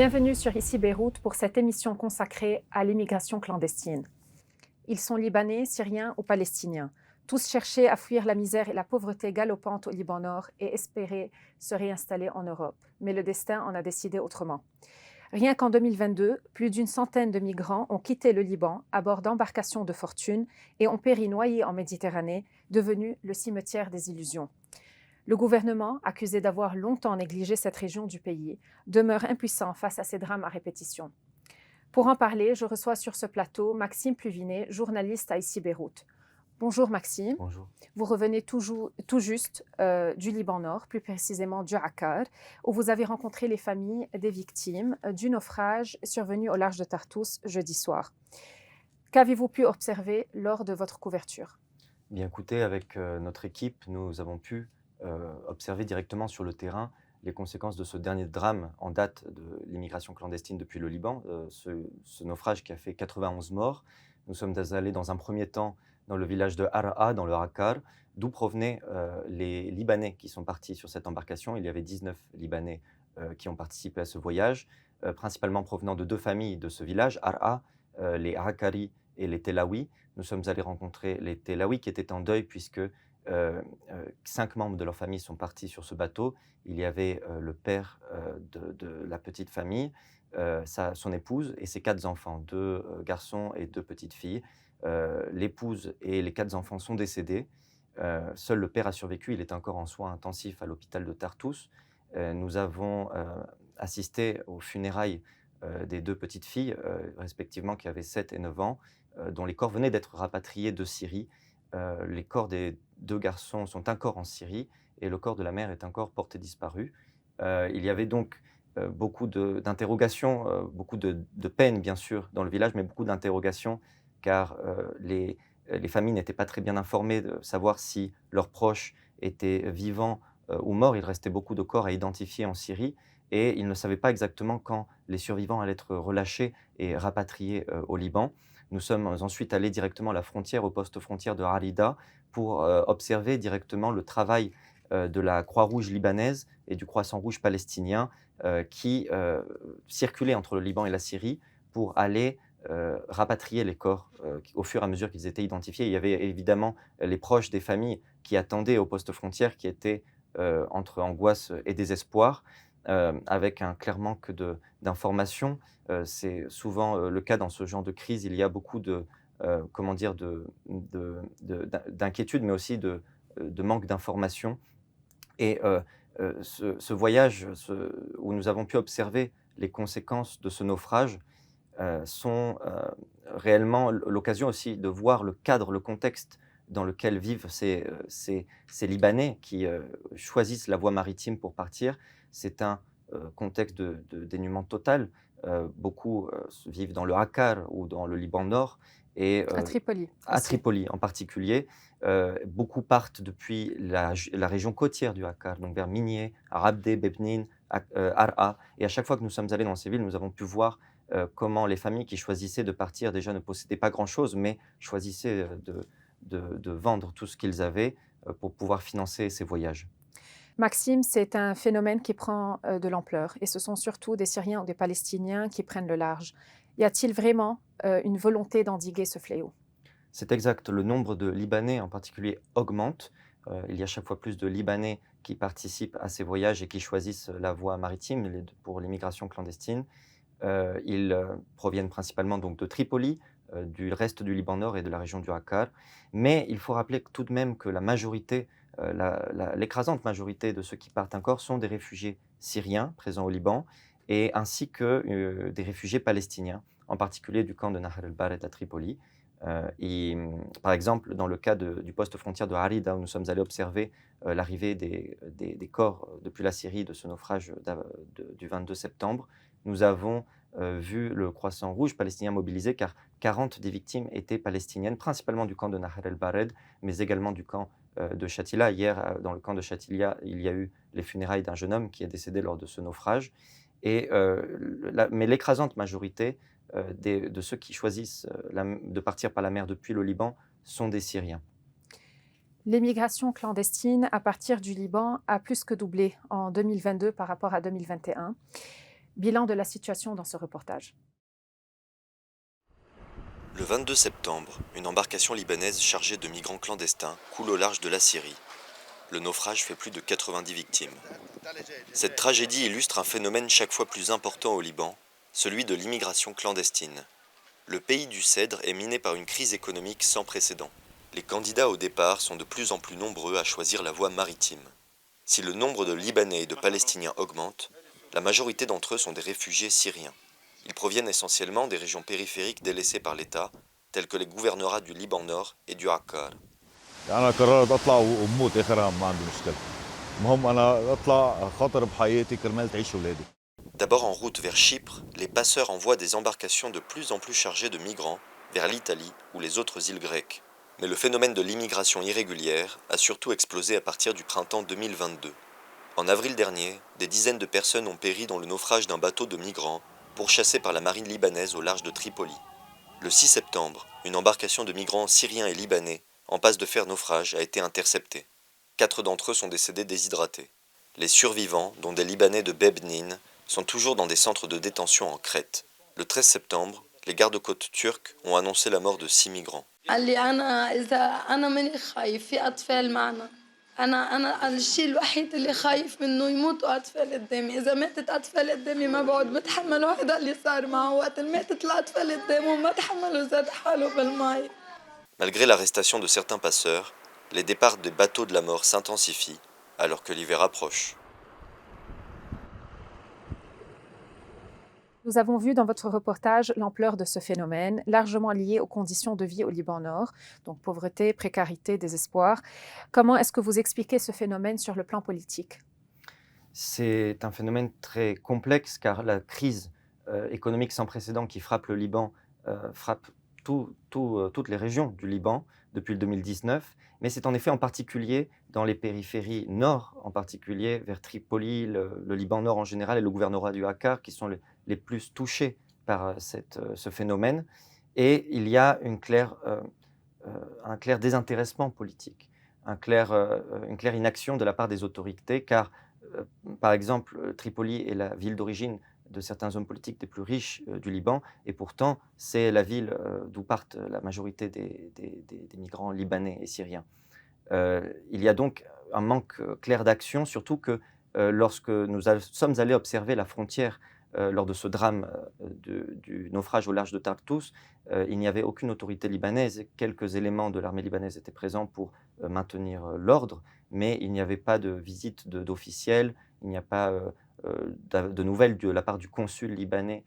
Bienvenue sur Ici Beyrouth pour cette émission consacrée à l'immigration clandestine. Ils sont libanais, syriens ou palestiniens. Tous cherchaient à fuir la misère et la pauvreté galopante au Liban Nord et espéraient se réinstaller en Europe. Mais le destin en a décidé autrement. Rien qu'en 2022, plus d'une centaine de migrants ont quitté le Liban à bord d'embarcations de fortune et ont péri noyés en Méditerranée, devenu le cimetière des illusions. Le gouvernement, accusé d'avoir longtemps négligé cette région du pays, demeure impuissant face à ces drames à répétition. Pour en parler, je reçois sur ce plateau Maxime Pluvinet, journaliste à Ici Beyrouth. Bonjour Maxime. Bonjour. Vous revenez tout juste du Liban Nord, plus précisément du Akkar, où vous avez rencontré les familles des victimes du naufrage survenu au large de Tartous jeudi soir. Qu'avez-vous pu observer lors de votre couverture ? Bien écoutez, avec notre équipe, nous avons pu observer directement sur le terrain les conséquences de ce dernier drame en date de l'immigration clandestine depuis le Liban, ce naufrage qui a fait 91 morts. Nous sommes allés dans un premier temps dans le village de Ar'a, dans le Akkar, d'où provenaient les Libanais qui sont partis sur cette embarcation. Il y avait 19 Libanais qui ont participé à ce voyage, principalement provenant de deux familles de ce village, Ar'a, les Akkari et les Telawi. Nous sommes allés rencontrer les Telawi qui étaient en deuil puisque 5 membres de leur famille sont partis sur ce bateau. Il y avait le père de la petite famille, son épouse et ses 4 enfants, 2 garçons et 2 petites filles. L'épouse et les 4 enfants sont décédés. Seul le père a survécu, il est encore en soins intensifs à l'hôpital de Tartous. Nous avons assisté aux funérailles des 2 petites filles, respectivement qui avaient 7 et 9 ans, dont les corps venaient d'être rapatriés de Syrie. Les corps des 2 garçons sont encore en Syrie et le corps de la mère est encore porté disparu. Il y avait donc beaucoup d'interrogations, beaucoup de peine bien sûr dans le village, mais beaucoup d'interrogations car les familles n'étaient pas très bien informées de savoir si leurs proches étaient vivants ou morts. Il restait beaucoup de corps à identifier en Syrie et ils ne savaient pas exactement quand les survivants allaient être relâchés et rapatriés au Liban. Nous sommes ensuite allés directement à la frontière, au poste frontière de Harida, pour observer directement le travail de la Croix-Rouge libanaise et du Croissant-Rouge palestinien qui circulaient entre le Liban et la Syrie pour aller rapatrier les corps au fur et à mesure qu'ils étaient identifiés. Il y avait évidemment les proches des familles qui attendaient au poste frontière, qui étaient entre angoisse et désespoir, avec un clair manque d'informations. C'est souvent le cas dans ce genre de crise. Il y a beaucoup comment dire, d'inquiétude, mais aussi de manque d'informations. Et ce voyage où nous avons pu observer les conséquences de ce naufrage sont réellement l'occasion aussi de voir le cadre, le contexte dans lequel vivent ces Libanais qui choisissent la voie maritime pour partir. C'est un contexte de dénuement total. Beaucoup vivent dans le Akkar ou dans le Liban Nord et À Tripoli à aussi. Tripoli en particulier. Beaucoup partent depuis la région côtière du Akkar, donc vers Migneh, Rabdeh, Bebnin, Ar'a. Et à chaque fois que nous sommes allés dans ces villes, nous avons pu voir comment les familles qui choisissaient de partir déjà ne possédaient pas grand-chose, mais choisissaient de vendre tout ce qu'ils avaient pour pouvoir financer ces voyages. Maxime, c'est un phénomène qui prend de l'ampleur et ce sont surtout des Syriens ou des Palestiniens qui prennent le large. Y a-t-il vraiment une volonté d'endiguer ce fléau ? C'est exact, le nombre de Libanais en particulier augmente. Il y a chaque fois plus de Libanais qui participent à ces voyages et qui choisissent la voie maritime pour l'immigration clandestine. Ils proviennent principalement donc de Tripoli, du reste du Liban Nord et de la région du Akkar. Mais il faut rappeler tout de même que la majorité, l'écrasante majorité de ceux qui partent encore sont des réfugiés syriens présents au Liban et ainsi que des réfugiés palestiniens, en particulier du camp de Nahr el-Bared à Tripoli. Par exemple, dans le cas du poste frontière de Harida, où nous sommes allés observer l'arrivée des corps depuis la Syrie de ce naufrage du 22 septembre, nous avons vu le Croissant Rouge palestinien mobilisé car 40 des victimes étaient palestiniennes, principalement du camp de Nahr el-Bared, mais également du camp de Shatila. Hier, dans le camp de Shatila, il y a eu les funérailles d'un jeune homme qui est décédé lors de ce naufrage. Mais l'écrasante majorité de ceux qui choisissent de partir par la mer depuis le Liban sont des Syriens. L'émigration clandestine à partir du Liban a plus que doublé en 2022 par rapport à 2021. Bilan de la situation dans ce reportage. Le 22 septembre, une embarcation libanaise chargée de migrants clandestins coule au large de la Syrie. Le naufrage fait plus de 90 victimes. Cette tragédie illustre un phénomène chaque fois plus important au Liban, celui de l'immigration clandestine. Le pays du Cèdre est miné par une crise économique sans précédent. Les candidats au départ sont de plus en plus nombreux à choisir la voie maritime. Si le nombre de Libanais et de Palestiniens augmente, la majorité d'entre eux sont des réfugiés syriens. Ils proviennent essentiellement des régions périphériques délaissées par l'État, telles que les gouvernorats du Liban Nord et du Akkar. أنا قررت أطلع وأموت آخرها ما عندي مشكلة. المهم أنا أطلع خاطر بحياتي كرمال تعيش أولادي. D'abord en route vers Chypre, les passeurs envoient des embarcations de plus en plus chargées de migrants vers l'Italie ou les autres îles grecques. Mais le phénomène de l'immigration irrégulière a surtout explosé à partir du printemps 2022. En avril dernier, des dizaines de personnes ont péri dans le naufrage d'un bateau de migrants pourchassé par la marine libanaise au large de Tripoli. Le 6 septembre, une embarcation de migrants syriens et libanais en passe de faire naufrage a été interceptée. 4 d'entre eux sont décédés déshydratés. Les survivants, dont des Libanais de Bebnin, sont toujours dans des centres de détention en Crète. Le 13 septembre, les gardes-côtes turcs ont annoncé la mort de 6 migrants. أنا الشيء الوحيد اللي خايف منه يموتوا أطفال قدامي، إذا ماتت أطفال قدامي ما بقعد بتحمل هذا اللي صار معه، وقت ماتت الأطفال قدامهم ما تحملوا زاد حاله بالماء. Malgré l'arrestation de certains passeurs, les départs des bateaux de la mort s'intensifient alors que l'hiver approche. Nous avons vu dans votre reportage l'ampleur de ce phénomène, largement lié aux conditions de vie au Liban Nord, donc pauvreté, précarité, désespoir. Comment est-ce que vous expliquez ce phénomène sur le plan politique? C'est un phénomène très complexe car la crise économique sans précédent qui frappe le Liban frappe toutes les régions du Liban depuis le 2019, mais c'est en effet en particulier dans les périphéries nord, en particulier vers Tripoli, le Liban Nord en général et le gouvernorat du Akkar qui sont les plus touchés par ce phénomène. Et il y a un clair désintéressement politique, une claire inaction de la part des autorités, car par exemple, Tripoli est la ville d'origine de certains hommes politiques des plus riches du Liban, et pourtant c'est la ville d'où partent la majorité des migrants libanais et syriens. Il y a donc un manque clair d'action, surtout que lorsque sommes allés observer la frontière lors de ce drame du naufrage au large de Tartous, il n'y avait aucune autorité libanaise. Quelques éléments de l'armée libanaise étaient présents pour maintenir l'ordre, mais il n'y avait pas de visite d'officiels, il n'y a pas de nouvelles de la part du consul libanais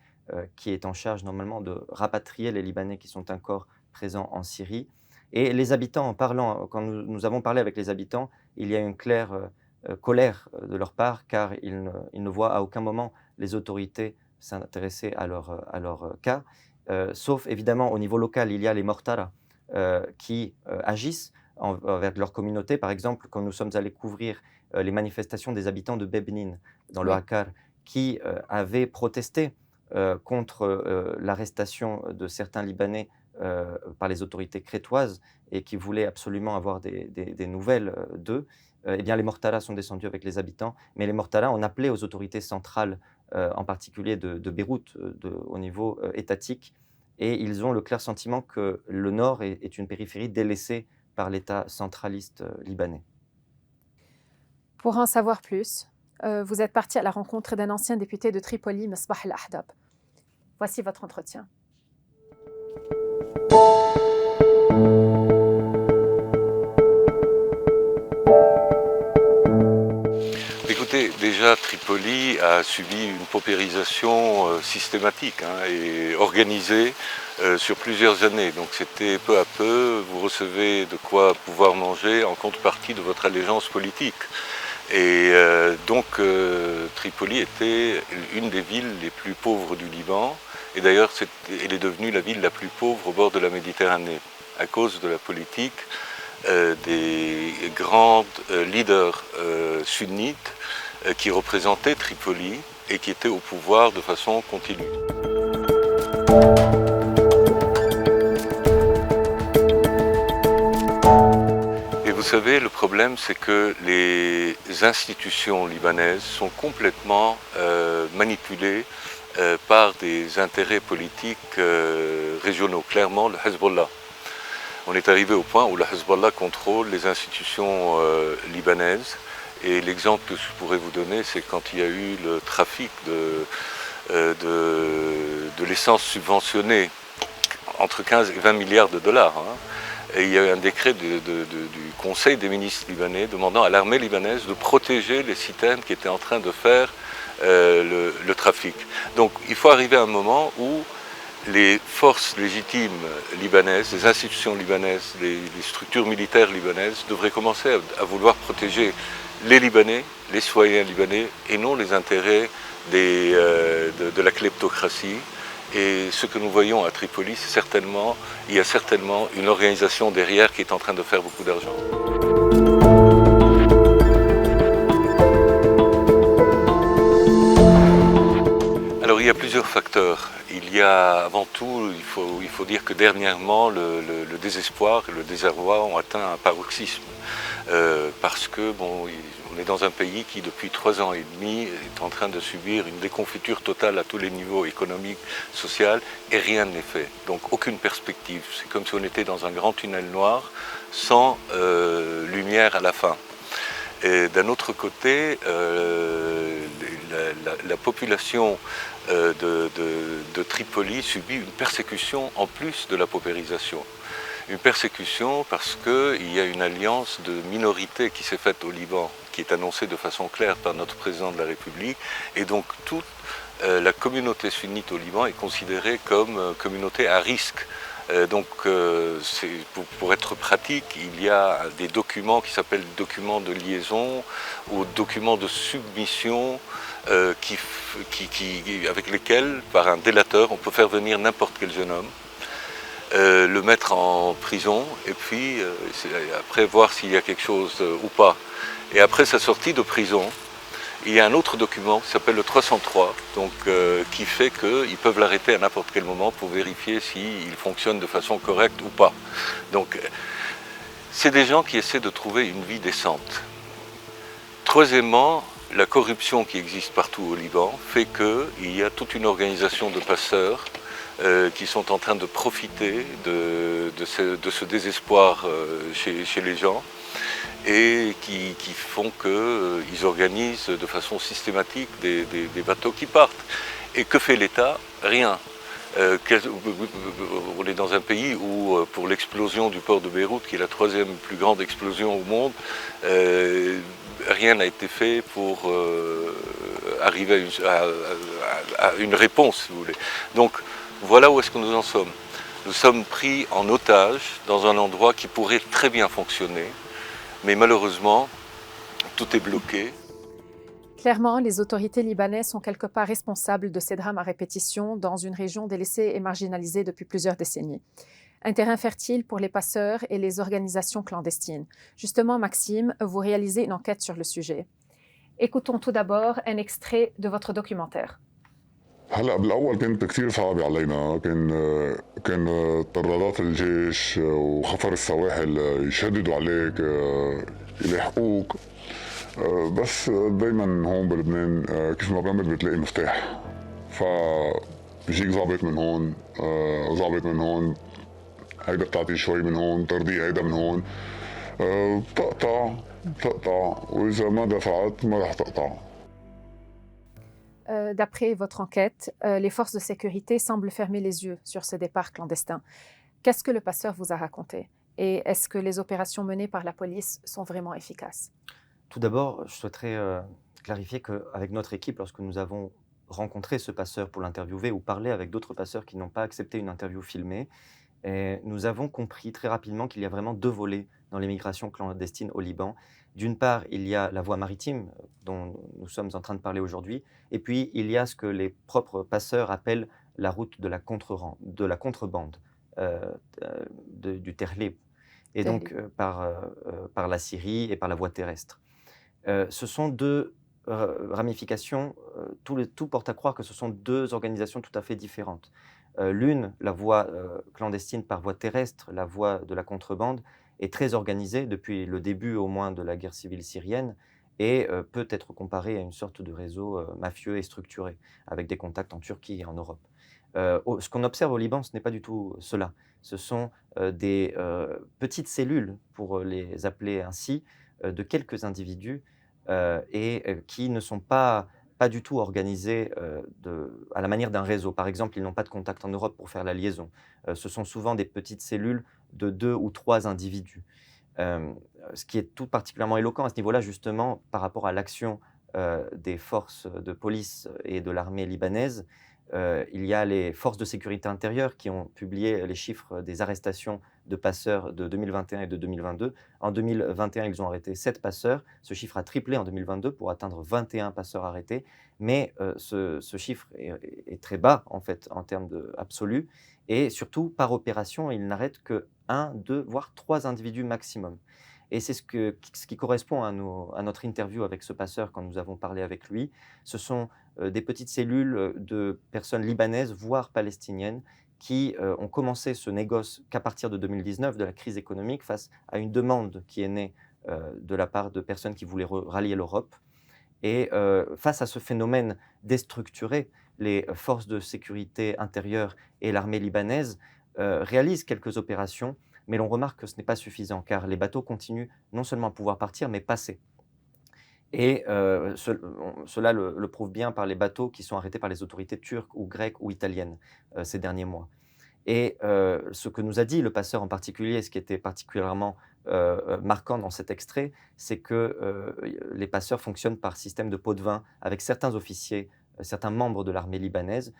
qui est en charge normalement de rapatrier les Libanais qui sont encore présents en Syrie. Et les habitants, en parlant, quand nous avons parlé avec les habitants, il y a une claire colère de leur part, car ils ne voient à aucun moment les autorités s'intéresser à leur cas. Sauf évidemment au niveau local, il y a les Mortara qui agissent envers leur communauté. Par exemple, quand nous sommes allés couvrir les manifestations des habitants de Bebnin, dans le Akkar, qui avaient protesté contre l'arrestation de certains Libanais par les autorités crétoises et qui voulaient absolument avoir des nouvelles d'eux, eh bien les Mortaras sont descendus avec les habitants, mais les Mortaras ont appelé aux autorités centrales, en particulier de Beyrouth, au niveau étatique, et ils ont le clair sentiment que le nord est une périphérie délaissée par l'État centraliste libanais. Pour en savoir plus, vous êtes parti à la rencontre d'un ancien député de Tripoli, Misbah al-Ahdab. Voici votre entretien. Écoutez, déjà Tripoli a subi une paupérisation systématique et organisée sur plusieurs années. Donc c'était peu à peu, vous recevez de quoi pouvoir manger en contrepartie de votre allégeance politique. Et donc Tripoli était une des villes les plus pauvres du Liban. Et d'ailleurs, elle est devenue la ville la plus pauvre au bord de la Méditerranée à cause de la politique des grands leaders sunnites qui représentaient Tripoli et qui étaient au pouvoir de façon continue. Et vous savez, le problème, c'est que les institutions libanaises sont complètement manipulée par des intérêts politiques régionaux, clairement le Hezbollah. On est arrivé au point où le Hezbollah contrôle les institutions libanaises. Et l'exemple que je pourrais vous donner, c'est quand il y a eu le trafic de l'essence subventionnée entre 15 et 20 milliards de dollars. Et il y a eu un décret du Conseil des ministres libanais demandant à l'armée libanaise de protéger les citernes qui étaient en train de faire le trafic. Donc il faut arriver à un moment où les forces légitimes libanaises, les institutions libanaises, les structures militaires libanaises devraient commencer à vouloir protéger les Libanais, les citoyens libanais, et non les intérêts de la kleptocratie. Et ce que nous voyons à Tripoli, c'est certainement, il y a certainement une organisation derrière qui est en train de faire beaucoup d'argent. Alors il y a plusieurs facteurs. Il y a avant tout, il faut dire que dernièrement, le désespoir et le désarroi ont atteint un paroxysme. Parce que bon, on est dans un pays qui depuis 3 ans et demi est en train de subir une déconfiture totale à tous les niveaux économiques, sociaux, et rien n'est fait. Donc aucune perspective. C'est comme si on était dans un grand tunnel noir sans lumière à la fin. Et d'un autre côté, la population de Tripoli subit une persécution en plus de la paupérisation. Une persécution parce qu'il y a une alliance de minorités qui s'est faite au Liban, qui est annoncée de façon claire par notre président de la République, et donc toute la communauté sunnite au Liban est considérée comme communauté à risque. Donc pour être pratique, il y a des documents qui s'appellent documents de liaison ou documents de submission avec lesquels, par un délateur, on peut faire venir n'importe quel jeune homme, le mettre en prison et puis après voir s'il y a quelque chose ou pas. Et après sa sortie de prison, il y a un autre document qui s'appelle le 303, donc, qui fait qu'ils peuvent l'arrêter à n'importe quel moment pour vérifier s'il fonctionne de façon correcte ou pas. Donc c'est des gens qui essaient de trouver une vie décente. Troisièmement, la corruption qui existe partout au Liban fait qu'il y a toute une organisation de passeurs qui sont en train de profiter de ce désespoir chez les gens et qui font qu'ils organisent de façon systématique des bateaux qui partent. Et que fait l'État? Rien. On est dans un pays où, pour l'explosion du port de Beyrouth, qui est la 3e plus grande explosion au monde, rien n'a été fait pour arriver à une réponse, si vous voulez. Donc voilà où est-ce que nous en sommes. Nous sommes pris en otage dans un endroit qui pourrait très bien fonctionner, mais malheureusement, tout est bloqué. Clairement, les autorités libanaises sont quelque part responsables de ces drames à répétition dans une région délaissée et marginalisée depuis plusieurs décennies. Un terrain fertile pour les passeurs et les organisations clandestines. Justement, Maxime, vous réalisez une enquête sur le sujet. Écoutons tout d'abord un extrait de votre documentaire. هلا بالاول كانت كثير صعبه علينا كان طرادات الجيش وخفر السواحل يشددوا عليك يلاحقوك بس دايما هون بلبنان كيف ما بعمل بتلاقي مفتاح فبيجيك ضابط من هون ضابط من هون هيدا بتعطيه شوي من هون ترضيه هيدا من هون بتقطع واذا ما دفعت ما رح تقطع. D'après votre enquête, les forces de sécurité semblent fermer les yeux sur ce départ clandestin. Qu'est-ce que le passeur vous a raconté? Et est-ce que les opérations menées par la police sont vraiment efficaces? Tout d'abord, je souhaiterais clarifier qu'avec notre équipe, lorsque nous avons rencontré ce passeur pour l'interviewer ou parlé avec d'autres passeurs qui n'ont pas accepté une interview filmée, nous avons compris très rapidement qu'il y a vraiment 2 volets dans l'immigration clandestine au Liban. D'une part, il y a la voie maritime dont nous sommes en train de parler aujourd'hui, et puis il y a ce que les propres passeurs appellent la route de la contrebande, du Terlib, et donc par la Syrie et par la voie terrestre. Ce sont 2 ramifications, tout porte à croire que ce sont 2 organisations tout à fait différentes. L'une, la voie clandestine par voie terrestre, la voie de la contrebande, est très organisée depuis le début au moins de la guerre civile syrienne et peut être comparé à une sorte de réseau mafieux et structuré, avec des contacts en Turquie et en Europe. Ce qu'on observe au Liban, ce n'est pas du tout cela. Ce sont des petites cellules, pour les appeler ainsi, de quelques individus qui ne sont pas du tout organisés à la manière d'un réseau. Par exemple, ils n'ont pas de contact en Europe pour faire la liaison. Ce sont souvent des petites cellules de 2 ou 3 individus. Ce qui est tout particulièrement éloquent à ce niveau-là, justement, par rapport à l'action des forces de police et de l'armée libanaise. Il y a les forces de sécurité intérieure qui ont publié les chiffres des arrestations de passeurs de 2021 et de 2022. En 2021, ils ont arrêté 7 passeurs. Ce chiffre a triplé en 2022 pour atteindre 21 passeurs arrêtés. Mais ce chiffre est très bas, en fait, en termes absolus. Et surtout, par opération, il n'arrête que 1, 2, voire 3 individus maximum. Et c'est ce qui correspond à notre interview avec ce passeur quand nous avons parlé avec lui. Ce sont des petites cellules de personnes libanaises, voire palestiniennes, qui ont commencé ce négoce qu'à partir de 2019, de la crise économique, face à une demande qui est née de la part de personnes qui voulaient rallier l'Europe. Et face à ce phénomène déstructuré, les forces de sécurité intérieure et l'armée libanaise réalisent quelques opérations, mais l'on remarque que ce n'est pas suffisant, car les bateaux continuent non seulement à pouvoir partir, mais passer. Et cela le prouve bien par les bateaux qui sont arrêtés par les autorités turques ou grecques ou italiennes ces derniers mois. Et ce que nous a dit le passeur en particulier, ce qui était particulièrement marquant dans cet extrait, c'est que les passeurs fonctionnent par système de pot de vin avec certains officiers, certains membres de l'armée libanaise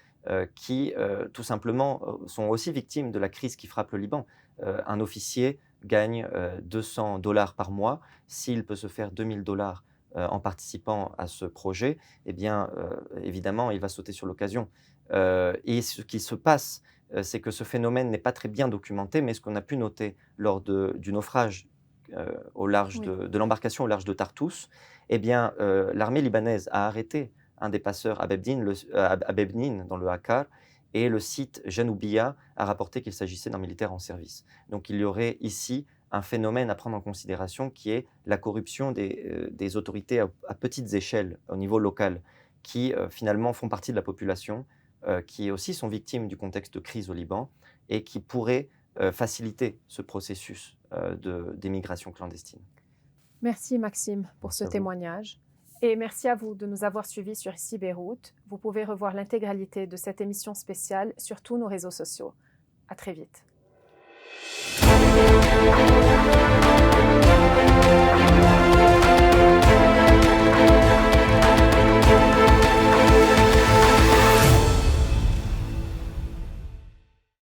qui tout simplement sont aussi victimes de la crise qui frappe le Liban. Un officier gagne $200 par mois. S'il peut se faire $2000 en participant à ce projet, eh bien, évidemment, il va sauter sur l'occasion. Et ce qui se passe, c'est que ce phénomène n'est pas très bien documenté, mais ce qu'on a pu noter lors du naufrage au large Oui. de l'embarcation au large de Tartous, eh bien, l'armée libanaise a arrêté un des passeurs à Bebnin, dans le Akkar, et le site Janoubia a rapporté qu'il s'agissait d'un militaire en service. Donc il y aurait ici un phénomène à prendre en considération qui est la corruption des autorités à petites échelles, au niveau local, qui finalement font partie de la population, qui aussi sont victimes du contexte de crise au Liban et qui pourraient faciliter ce processus d'émigration clandestine. Merci Maxime pour Merci ce à vous. témoignage. Et merci à vous de nous avoir suivis sur Ici Beyrouth. Vous pouvez revoir l'intégralité de cette émission spéciale sur tous nos réseaux sociaux. À très vite.